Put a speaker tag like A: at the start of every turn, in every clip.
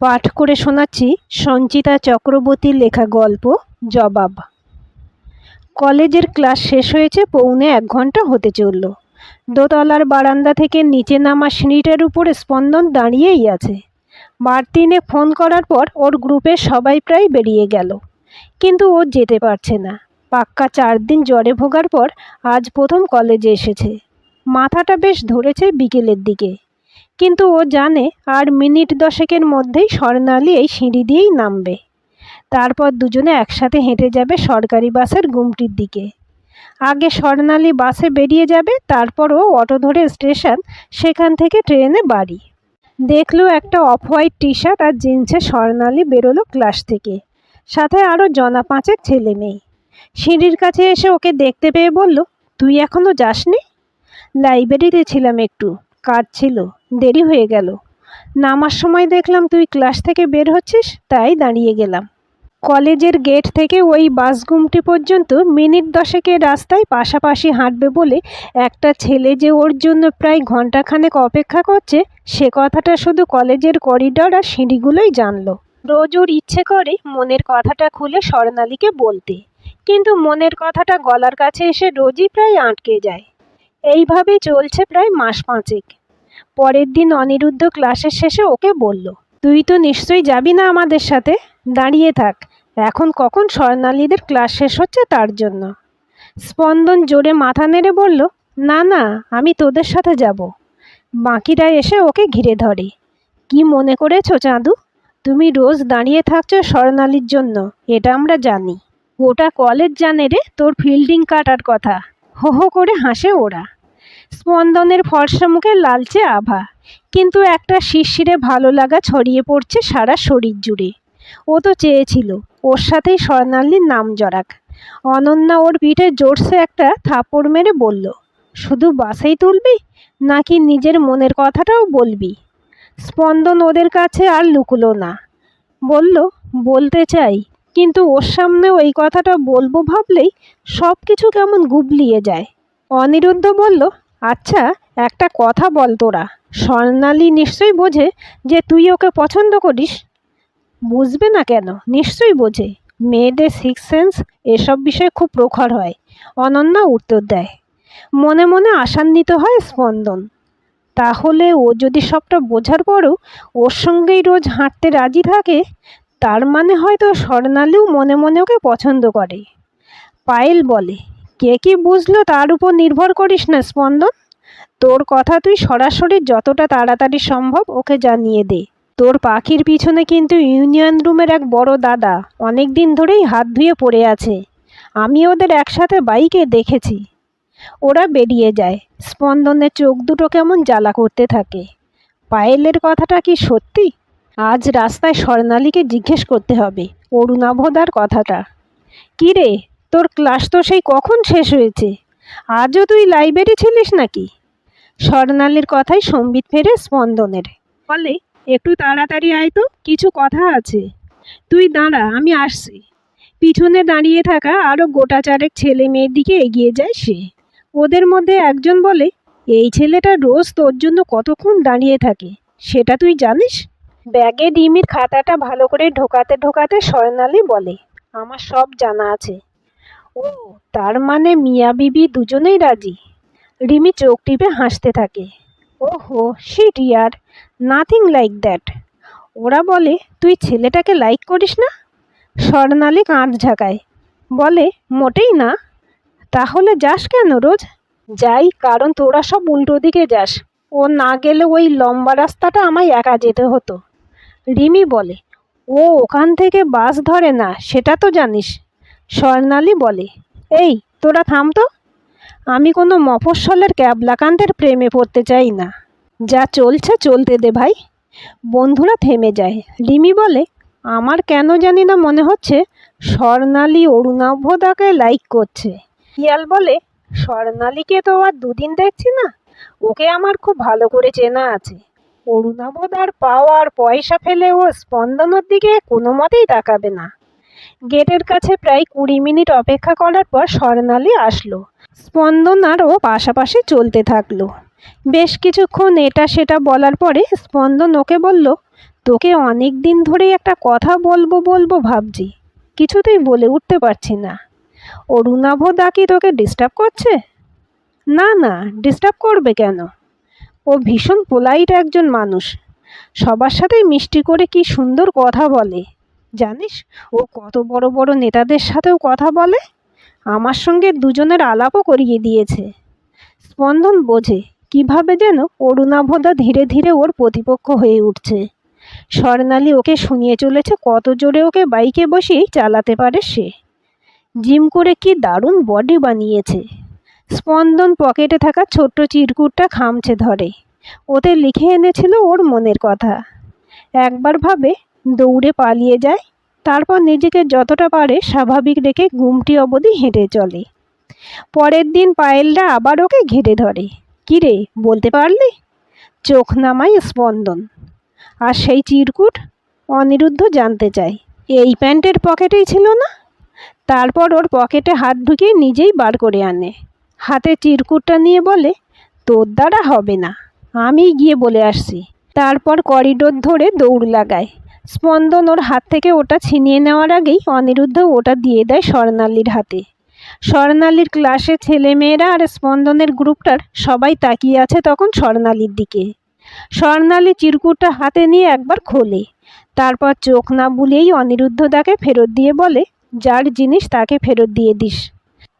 A: পাঠ করে শোনাচ্ছি সঞ্চিতা চক্রবর্তীর লেখা গল্প জবাব। কলেজের ক্লাস শেষ হয়েছে, 1.25 ঘন্টা হতে চলল। দোতলার বারান্দা থেকে নিচে নামা সিঁড়িটার উপরে স্পন্দন দাঁড়িয়েই আছে। বারতিনে ফোন করার পর ওর গ্রুপের সবাই প্রায় বেরিয়ে গেল, কিন্তু ও যেতে পারছে না। পাক্কা 4 দিন জ্বরে ভোগার পর আজ প্রথম কলেজে এসেছে। মাথাটা বেশ ধরেছে বিকেলের দিকে, কিন্তু ও জানে আর মিনিট 10-এর মধ্যেই স্বর্ণালী এই সিঁড়ি দিয়েই নামবে। তারপর দুজনে একসাথে হেঁটে যাবে সরকারি বাসের গুমটির দিকে। আগে স্বর্ণালী বাসে বেরিয়ে যাবে, তারপর ও অটো ধরে স্টেশন, সেখান থেকে ট্রেনে বাড়ি। দেখলো একটা অফ হোয়াইট টি শার্ট আর জিন্সে স্বর্ণালী বেরোলো ক্লাস থেকে, সাথে আরও জনা 5 ছেলে মেয়ে। সিঁড়ির কাছে এসে ওকে দেখতে পেয়ে বলল, তুই এখনও যাসনি? লাইব্রেরিতে ছিলাম, একটু কাজ ছিল, দেরি হয়ে গেল। নামার সময় দেখলাম তুই ক্লাস থেকে বের হচ্ছিস, তাই দাঁড়িয়ে গেলাম। কলেজের গেট থেকে ওই বাস গুমটি পর্যন্ত মিনিট 10-এর রাস্তায় পাশাপাশি হাঁটবে বলে একটা ছেলে যে ওর জন্য প্রায় ঘন্টাখানেক অপেক্ষা করছে, সে কথাটা শুধু কলেজের করিডর আর সিঁড়িগুলোই জানলো। রোজ ওর ইচ্ছে করে মনের কথাটা খুলে স্বর্ণালীকে বলতে, কিন্তু মনের কথাটা গলার কাছে এসে রোজই প্রায় আটকে যায়। এইভাবেই চলছে প্রায় মাস 5। পরের দিন অনিরুদ্ধ ক্লাসের শেষে ওকে বলল, তুই তো নিশ্চয়ই যাবি না আমাদের সাথে, দাঁড়িয়ে থাক, এখন কখন স্বর্ণালীদের ক্লাস শেষ হচ্ছে তার জন্য। স্পন্দন জোরে মাথা নেড়ে বলল, না না, আমি তোদের সাথে যাব। বাকিরা এসে ওকে ঘিরে ধরে। কি মনে করেছো চাঁদু, তুমি রোজ দাঁড়িয়ে থাকছো স্বর্ণালীর জন্য, এটা আমরা জানি। গোটা কলেজ জানে রে তোর ফিল্ডিং কাটার কথা। হো হো করে হাসে ওরা। স্পন্দনের ফর্সা মুখে লালচে আভা, কিন্তু একটা শিরশিরে ভালো লাগা ছড়িয়ে পড়ছে সারা শরীর জুড়ে। ও তো চেয়েছিল ওর সাথেই স্বর্ণালীর নাম জড়াক। অনন্যা ওর পিঠে জোরসে একটা থাপড় মেরে বলল, শুধু বাসেই তুলবি নাকি নিজের মনের কথাটাও বলবি? স্পন্দন ওদের কাছে আর লুকলো না, বলল, বলতে চাই, কিন্তু ওর সামনে ওই কথাটা বলবো ভাবলেই সব কিছু কেমন গুবলিয়ে যায়। অনিরুদ্ধ বলল, আচ্ছা একটা কথা বল, তোরা স্বর্ণালী নিশ্চয়ই বোঝে যে তুই ওকে পছন্দ করিস? বুঝবে না কেন, নিশ্চয়ই বোঝে। মেয়েদের 6 সেন্স এসব বিষয়ে খুব প্রখর হয়, অনন্যা উত্তর দেয়। মনে মনে আশান্বিত হয় স্পন্দন। তাহলে ও যদি সবটা বোঝার পরও ওর সঙ্গেই রোজ হাঁটতে রাজি থাকে, তার মানে হয়তো স্বর্ণালীও মনে মনে ওকে পছন্দ করে। পায়েল বলে, কে কি বুঝলো তার উপর নির্ভর করিস না স্পন্দন, তোর কথা তুই সরাসরি যতটা তাড়াতাড়ি সম্ভব ওকে জানিয়ে দে। তোর পাখির পিছনে কিন্তু ইউনিয়ন রুমের এক বড় দাদা অনেক দিন ধরেই হাত ধুয়ে পড়ে আছে, আমি ওদের একসাথে বাইকে দেখেছি। ওরা বেরিয়ে যায়। স্পন্দনের চোখ দুটো কেমন জ্বালা করতে থাকে। পায়েলের কথাটা কি সত্যি? আজ রাস্তায় স্বর্ণালীকে জিজ্ঞেস করতে হবে অরুণাভদার কথাটা। কি রে, তোর ক্লাস তো সেই কখন শেষ হয়েছে, আজও তুই লাইব্রেরি ছিলিস নাকি? স্বর্ণালীর কথাই সম্বিত ফেরে স্পন্দনের। বলে, একটু তাড়াতাড়ি আয় তো, কিছু কথা আছে। তুই দাঁড়া, আমি আসছি। পিছনে দাঁড়িয়ে থাকা আরও গোটা 4 ছেলে মেয়ের দিকে এগিয়ে যায় সে। ওদের মধ্যে একজন বলে, এই ছেলেটা রোজ তোর জন্য কতক্ষণ দাঁড়িয়ে থাকে সেটা তুই জানিস? ব্যাগে ডিমির খাতাটা ভালো করে ঢোকাতে ঢোকাতে স্বর্ণালী বলে, আমার সব জানা আছে। ও, তার মানে মিয়া বিবি দুজনেই রাজি? রিমি চোখ টিপে হাসতে থাকে। ওহো শিট ইয়ার, নাথিং লাইক দ্যাট। ওরা বলে, তুই ছেলেটাকে লাইক করিস না? স্বর্ণালী কাঁধ ঝাঁকায়, বলে, মোটেই না। তাহলে যাস কেন রোজ? যাই কারণ তোরা সব উল্টো দিকে যাস, ও না গেলে ওই লম্বা রাস্তাটা আমায় একা যেতে হতো। রিমি বলে, ও ওখান থেকে বাস ধরে না, সেটা তো জানিস। স্বর্ণালী বলে, এই তোরা থাম তো, আমি কোনো মফস্বলের ক্যাবলাকান্তের প্রেমে পড়তে চাই না। যা চলছে চলতে দে ভাই। বন্ধুরা থেমে যায়। রিমি বলে, আমার কেন জানি না মনে হচ্ছে স্বর্ণালী অরুণাভদাকে লাইক করছে। পিয়াল বলে, স্বর্ণালীকে তো আর 2 দিন দেখছি না, ওকে আমার খুব ভালো করে চেনা আছে। অরুণাভদার পাওয়ার পয়সা ফেলে ও স্পন্দনের দিকে কোনো মতেই তাকাবে না। গেটের কাছে প্রায় 20 মিনিট অপেক্ষা করার পর স্বর্ণালী আসলো। স্পন্দন আর ও পাশাপাশি চলতে থাকলো। বেশ কিছুক্ষণ এটা সেটা বলার পরে স্পন্দন ওকে বলল, তোকে অনেক দিন ধরেই একটা কথা বলবো বলবো ভাবছি, কিছুতেই বলে উঠতে পারছি না। অরুণাভ দা কি তোকে ডিস্টার্ব করছে? না না, ডিস্টার্ব করবে কেন? ও ভীষণ পোলাইট একজন মানুষ, সবার সাথেই মিষ্টি করে কি সুন্দর কথা বলে। জানিস, ও কত বড় বড় নেতাদের সাথেও কথা বলে। আমার সঙ্গে দুজনের আলাপও করিয়ে দিয়েছে। স্পন্দন বোঝে কিভাবে যেন অরুণাভদা ধীরে ধীরে ওর প্রতিপক্ষ হয়ে উঠছে। স্বর্ণালী ওকে শুনিয়ে চলেছে কত জোরে ওকে বাইকে বসিয়েই চালাতে পারে সে। জিম করে কি দারুণ বডি বানিয়েছে। স্পন্দন পকেটে থাকা ছোট্ট চিরকুটটা খামচে ধরে। ওতে লিখে এনেছিল ওর মনের কথা। একবার ভাবে দৌড়ে পালিয়ে যায়, তারপর নিজেকে যতটা পারে স্বাভাবিক রেখে ঘুমটি অবধি হেঁটে চলে। পরের দিন পায়েলরা আবার ওকে ঘিরে ধরে। কিরে, বলতে পারলি? চোখ নামায় স্পন্দন। আর সেই চিরকুট? অনিরুদ্ধ জানতে চায়। এই প্যান্টের পকেটেই ছিল না? তারপর ওর পকেটে হাত ঢুকিয়ে নিজেই বার করে আনে। হাতে চিরকুটটা নিয়ে বলে, তোর দ্বারা হবে না, আমি গিয়ে বলে আসছি। তারপর করিডোর ধরে দৌড় লাগায়। স্পন্দন ওর হাত থেকে ওটা ছিনিয়ে নেওয়ার আগেই অনিরুদ্ধ ওটা দিয়ে দেয় স্বর্ণালীর হাতে। স্বর্ণালীর ক্লাসে ছেলেমেয়েরা আর স্পন্দনের গ্রুপটার সবাই তাকিয়ে আছে তখন স্বর্ণালীর দিকে। স্বর্ণালী চিরকুটটা হাতে নিয়ে একবার খোলে, তারপর চোখ না বুলিয়েই অনিরুদ্ধদাকে ফেরত দিয়ে বলে, যার জিনিস তাকে ফেরত দিয়ে দিস।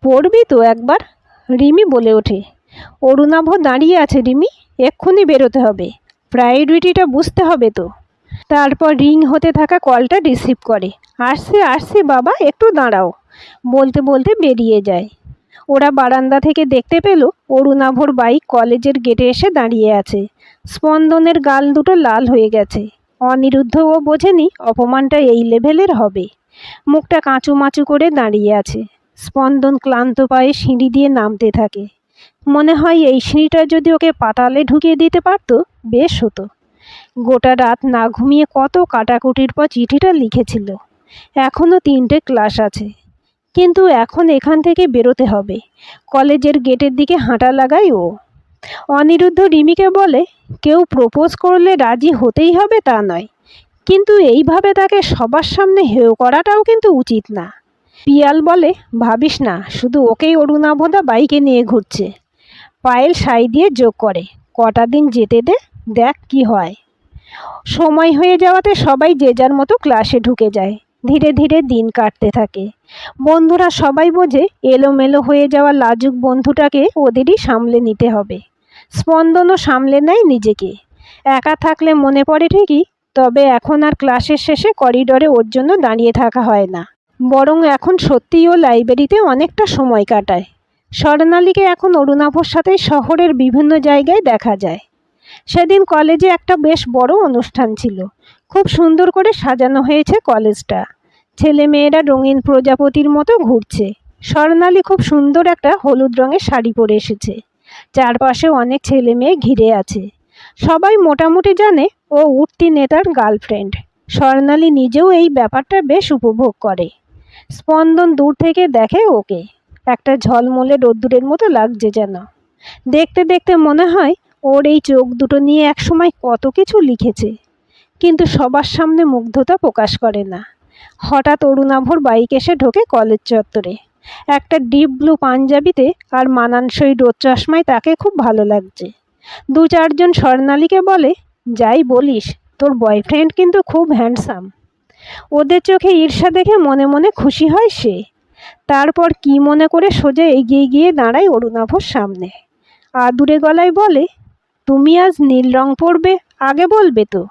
A: পড়বি তো একবার? রিমি বলে ওঠে। অরুণাভ দাঁড়িয়ে আছে রিমি, এক্ষুনি বেরোতে হবে, প্রায়োরিটিটা বুঝতে হবে তো। তারপর রিং হতে থাকা কলটা রিসিভ করে। আসছি আসছি বাবা, একটু দাঁড়াও, বলতে বলতে বেরিয়ে যায়। ওরা বারান্দা থেকে দেখতে পেল অরুণাভর বাইক কলেজের গেটে এসে দাঁড়িয়ে আছে। স্পন্দনের গাল দুটো লাল হয়ে গেছে। অনিরুদ্ধও বোঝেনি অপমানটা এই লেভেলের হবে। মুখটা কাঁচুমাচু করে দাঁড়িয়ে আছে। স্পন্দন ক্লান্ত পায়ে সিঁড়ি দিয়ে নামতে থাকে। মনে হয় এই সিঁড়িটা যদি ওকে পাতালে ঢুকিয়ে দিতে পারত বেশ হতো। গোটা রাত না ঘুমিয়ে কত কাটাকুটির পর চিঠিটা লিখেছিল। এখনও 3টে ক্লাস আছে, কিন্তু এখন এখান থেকে বেরোতে হবে। কলেজের গেটের দিকে হাঁটা লাগায় ও। অনিরুদ্ধ রিমিকে বলে, কেউ প্রপোজ করলে রাজি হতেই হবে তা নয়, কিন্তু এইভাবে তাকে সবার সামনে হেয় করাটাও কিন্তু উচিত না। পিয়াল বলে, ভাবিস না, শুধু ওকেই অরুণাভদা বাইকে নিয়ে ঘুরছে। পায়েল সাই দিয়ে যোগ করে, কটা দিন যেতে দে, দেখ কি হয়। সময় হয়ে যাওয়াতে সবাই যে যার মতো ক্লাসে ঢুকে যায়। ধীরে ধীরে দিন কাটতে থাকে। বন্ধুরা সবাই বোঝে এলোমেলো হয়ে যাওয়া লাজুক বন্ধুটাকে ওদেরই সামলে নিতে হবে। স্পন্দনও সামলে নেয় নিজেকে। একা থাকলে মনে পড়ে ঠিকই, তবে এখন আর ক্লাসের শেষে করিডোরে ওর জন্য দাঁড়িয়ে থাকা হয় না। বরং এখন সত্যিই ও লাইব্রেরিতে অনেকটা সময় কাটায়। স্বর্ণালীকে এখন অরুণাভর সাথে শহরের বিভিন্ন জায়গায় দেখা যায়। সেদিন কলেজে একটা বেশ বড় অনুষ্ঠান ছিল। খুব সুন্দর করে সাজানো হয়েছে কলেজটা। ছেলে মেয়েরা রঙিন প্রজাপতির মতো ঘুরছে। স্বর্ণালী খুব সুন্দর একটা হলুদ রঙের শাড়ি পরে এসেছে। চারপাশে অনেক ছেলে মেয়ে ঘিরে আছে। সবাই মোটামুটি জানে ও উঠতি নেতার গার্লফ্রেন্ড। স্বর্ণালী নিজেও এই ব্যাপারটা বেশ উপভোগ করে। স্পন্দন দূর থেকে দেখে ওকে। একটা ঝলমলে রোদ্দুরের মতো লাগছে যেন। দেখতে দেখতে মনে হয় ওর এই চোখ দুটো নিয়ে একসময় কত কিছু লিখেছে, কিন্তু সবার সামনে মুগ্ধতা প্রকাশ করে না। হঠাৎ অরুণাভর বাইক এসে ঢোকে কলেজ চত্বরে। একটা ডিপ ব্লু পাঞ্জাবিতে আর মানানসই রোদ চশমায় তাকে খুব ভালো লাগছে। 2-4 জন স্বর্ণালীকে বলে, যাই বলিস, তোর বয়ফ্রেন্ড কিন্তু খুব হ্যান্ডসাম। ওদের চোখে ঈর্ষা দেখে মনে মনে খুশি হয় সে। তারপর কি মনে করে সোজা এগিয়ে গিয়ে দাঁড়ায় অরুণাভর সামনে। আদুরে গলায় বলে, তুমি আজ নীল রং পরবে, আগে বলবে তো।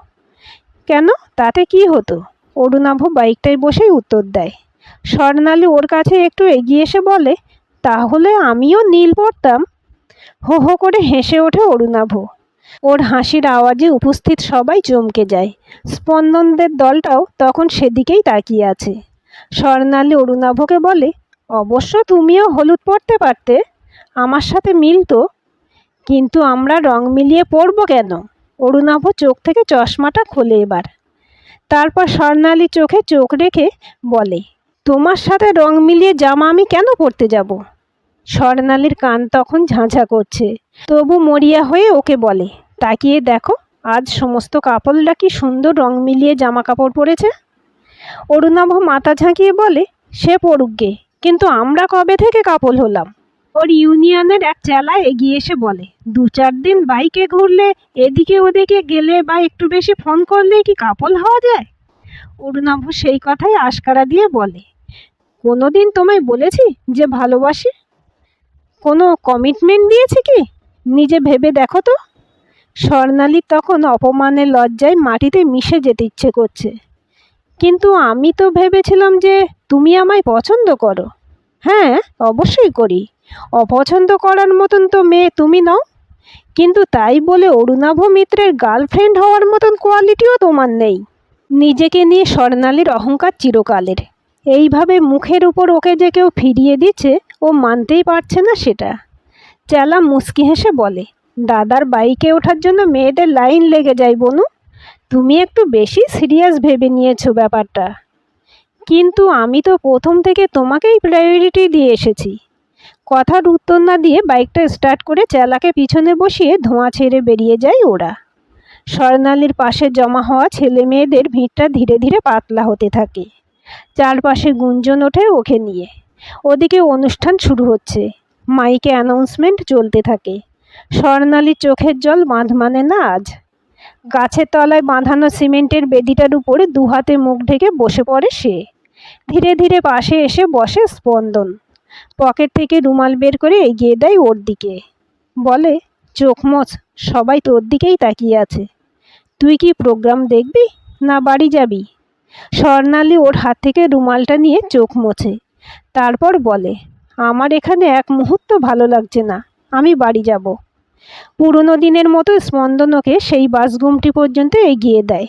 A: কেন, তাতে কি হতো? অরুণাভ বাইকটায় বসেই উত্তর দেয়। স্বর্ণালী ওর কাছে একটু এগিয়ে এসে বলে, তাহলে আমিও নীল পরতাম। হো হো করে হেসে ওঠে অরুণাভ। ওর হাসির আওয়াজে উপস্থিত সবাই চমকে যায়। স্পন্দনদের দলটাও তখন সেদিকেই তাকিয়ে আছে। স্বর্ণালী অরুণাভকে বলে, অবশ্য তুমিও হলুদ পরতে পারতে, আমার সাথে মিলতো। কিন্তু আমরা রং মিলিয়ে পরবো কেন? অরুণাভ চোখ থেকে চশমাটা খোলে এবার। তারপর স্বর্ণালী চোখে চোখ রেখে বলে, তোমার সাথে রং মিলিয়ে জামা আমি কেন পরতে যাব? স্বর্ণালীর কান তখন ঝাঁঝা করছে, তবু মরিয়া হয়ে ওকে বলে, তাকিয়ে দেখো, আজ সমস্ত কাপলরা কি সুন্দর রং মিলিয়ে জামা কাপড় পরেছে। অরুণাভ মাথা ঝাঁকিয়ে বলে, সে পড়ুক গে, কিন্তু আমরা কবে থেকে কাপল হলাম? ওর ইউনিয়নের এক চেলা এগিয়ে এসে বলে, 2-4 দিন বাইকে ঘুরলে, এদিকে ওদিকে গেলে বা একটু বেশি ফোন করলে কি কাপল হওয়া যায়? অরুণাভ সেই কথাই আশকারা দিয়ে বলে, কোনোদিন তোমায় বলেছি যে ভালোবাসি? কোনো কমিটমেন্ট দিয়েছি কি? নিজে ভেবে দেখো তো। স্বর্ণালীর তখন অপমানের লজ্জায় মাটিতে মিশে যেতে ইচ্ছে করছে। কিন্তু আমি তো ভেবেছিলাম যে তুমি আমায় পছন্দ করো। হ্যাঁ, অবশ্যই করি। অপছন্দ করার মতন তো মেয়ে তুমি নও। কিন্তু তাই বলে অরুণাভ মিত্রের গার্লফ্রেন্ড হওয়ার মতন কোয়ালিটিও তোমার নেই। নিজেকে নিয়ে স্বর্ণালীর অহংকার চিরকালের। এইভাবে মুখের উপর ওকে যে কেউ ফিরিয়ে দিচ্ছে, ও মানতেই পারছে না সেটা। চেলা মুচকি হেসে বলে, দাদার বাইকে ওঠার জন্য মেয়েদের লাইন লেগে যায় বনু। তুমি একটু বেশি সিরিয়াস ভেবে নিয়েছো ব্যাপারটা। কিন্তু আমি তো প্রথম থেকে তোমাকেই প্রায়োরিটি দিয়ে এসেছি। কথার উত্তর না দিয়ে বাইকটা স্টার্ট করে চেলাকে পিছনে বসিয়ে ধোঁয়া ছেড়ে বেরিয়ে যায় ওরা। স্বর্ণালীর পাশে জমা হওয়া ছেলে মেয়েদের ভিড়টা ধীরে ধীরে পাতলা হতে থাকে। চারপাশে গুঞ্জন ওঠে ওকে নিয়ে। ওদিকে অনুষ্ঠান শুরু হচ্ছে। মাইকে অ্যানাউন্সমেন্ট চলতে থাকে। স্বর্ণালীর চোখের জল বাঁধ মানে না আজ। গাছের তলায় বাঁধানো সিমেন্টের বেদিটার উপরে দুহাতে মুখ ঢেকে বসে পড়ে সে। ধীরে ধীরে পাশে এসে বসে স্পন্দন। পকেট থেকে রুমাল বের করে এগিয়ে দেয় ওর দিকে। বলে, চোখ মোছ, সবাই তোর দিকেই তাকিয়ে আছে। তুই কি প্রোগ্রাম দেখবি না বাড়ি যাবি? স্বর্ণালী ওর হাত থেকে রুমালটা নিয়ে চোখ মোছে। তারপর বলে, আমার এখানে এক মুহূর্ত ভালো লাগছে না, আমি বাড়ি যাব। পুরনো দিনের মতো স্পন্দন ওকে সেই বাসগুমটি পর্যন্ত এগিয়ে দেয়।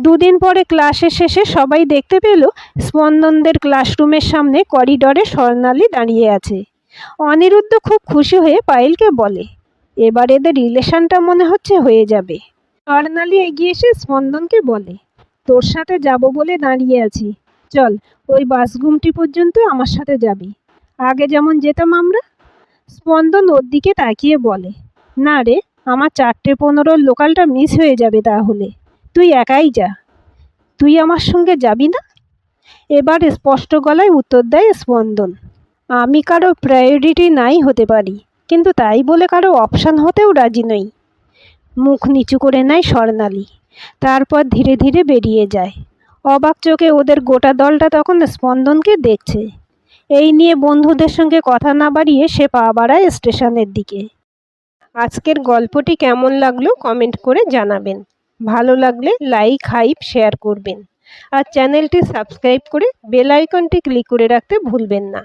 A: 2 দিন পরে ক্লাসের শেষে সবাই দেখতে পেল স্পন্দনদের ক্লাসরুমের সামনে করিডরে স্বর্ণালী দাঁড়িয়ে আছে। অনিরুদ্ধ খুব খুশি হয়ে পায়েলকে বলে, এবার এদের রিলেশনটা মনে হচ্ছে হয়ে যাবে। স্বর্ণালী এগিয়ে এসে স্পন্দনকে বলে, তোর সাথে যাব বলে দাঁড়িয়ে আছি, চল ওই বাসগুমটি পর্যন্ত আমার সাথে যাবি, আগে যেমন যেতাম আমরা। স্পন্দন ওর দিকে তাকিয়ে বলে, না রে, আমার 4:15 লোকালটা মিস হয়ে যাবে তাহলে। তুই একাই যা। তুই আমার সঙ্গে যাবি না? এবার স্পষ্ট গলায় উত্তর দেয় স্পন্দন, আমি কারো প্রায়োরিটি নাই হতে পারি, কিন্তু তাই বলে কারো অপশান হতেও রাজি নই। মুখ নিচু করে নেয় স্বর্ণালী। তারপর ধীরে ধীরে বেরিয়ে যায়। অবাক চোখে ওদের গোটা দলটা তখন স্পন্দনকে দেখছে। এই নিয়ে বন্ধুদের সঙ্গে কথা না বাড়িয়ে সে পা বাড়ায় স্টেশনের দিকে। আজকের গল্পটি কেমন লাগলো কমেন্ট করে জানাবেন। ভালো লাগলে লাইক, হাইপ, শেয়ার করবেন। আর চ্যানেলটি সাবস্ক্রাইব করে বেল আইকনটি ক্লিক করে রাখতে ভুলবেন না।